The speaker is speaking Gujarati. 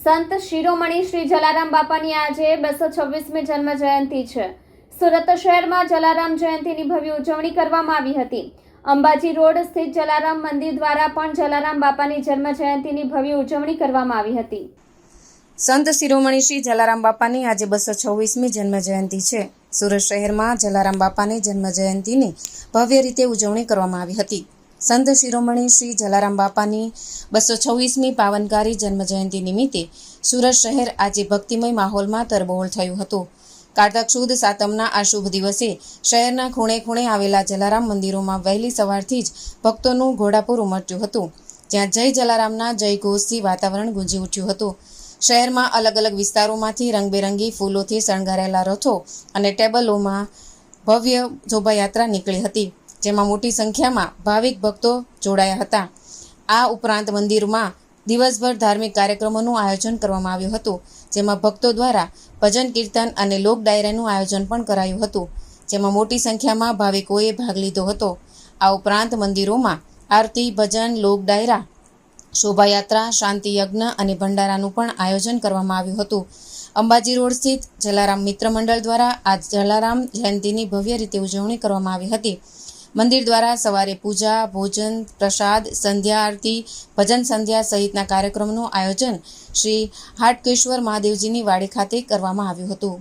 સંત શિરોમણી શ્રી જલારામ બાપાની આજે 226મી જન્મ જયંતિ છે। સુરત શહેરમાં જલારામ જયંતિની ભવ્ય ઉજવણી કરવામાં આવી હતી। અંબાજી રોડ સ્થિત જલારામ મંદિર દ્વારા પણ જલારામ બાપાની જન્મ જયંતિની ભવ્ય ઉજવણી કરવામાં આવી હતી। સંત શિરોમણી શ્રી જલારામ બાપાની આજે 226મી જન્મ જયંતિ છે। સુરત શહેરમાં જલારામ બાપાની જન્મ જયંતિની ભવ્ય રીતે ઉજવણી કરવામાં આવી હતી। સંત શિરોમણી શ્રી જલારામ બાપાની 226મી પાવનકારી જન્મ જયંતિ નિમિત્તે સુરત શહેર આજે ભક્તિમય માહોલમાં તરબોળ થયું હતું। કારતક સુદ સાતમના આ શુભ દિવસે શહેરના ખૂણે ખૂણે આવેલા જલારામ મંદિરોમાં વહેલી સવારથી જ ભક્તોનું ઘોડાપુર ઉમટ્યું હતું, જ્યાં જય જલારામના જય ઘોષથી વાતાવરણ ગુંજી ઉઠ્યું હતું। શહેરમાં અલગ અલગ વિસ્તારોમાંથી રંગબેરંગી ફૂલોથી શણગારેલા રથો અને ટેબલોમાં ભવ્ય શોભાયાત્રા નીકળી હતી, જેમાં મોટી સંખ્યામાં ભાવિક ભક્તો જોડાયા હતા। આ ઉપરાંત મંદિરમાં દિવસભર ધાર્મિક કાર્યક્રમોનું આયોજન કરવામાં આવ્યું હતું, જેમાં ભક્તો દ્વારા ભજન કીર્તન અને લોક ડાયરાનું આયોજન પણ કરાયું હતું, જેમાં મોટી સંખ્યામાં ભાવિકોએ ભાગ લીધો હતો। આ ઉપરાંત મંદિરોમાં આરતી, ભજન, લોક ડાયરા, શોભાયાત્રા, શાંતિ યજ્ઞ અને ભંડારાનું પણ આયોજન કરવામાં આવ્યું હતું। અંબાજી રોડ સ્થિત જલારામ મિત્ર મંડળ દ્વારા આજ જલારામ જયંતિની ભવ્ય રીતે ઉજવણી કરવામાં આવી હતી। મંદિર દ્વારા સવારે પૂજા, ભોજન, પ્રસાદ, સંધ્યા આરતી, ભજન સંધ્યા સહિતના કાર્યક્રમનું આયોજન શ્રી હાટકેશ્વર મહાદેવજીની વાડી ખાતે કરવામાં આવ્યું હતું।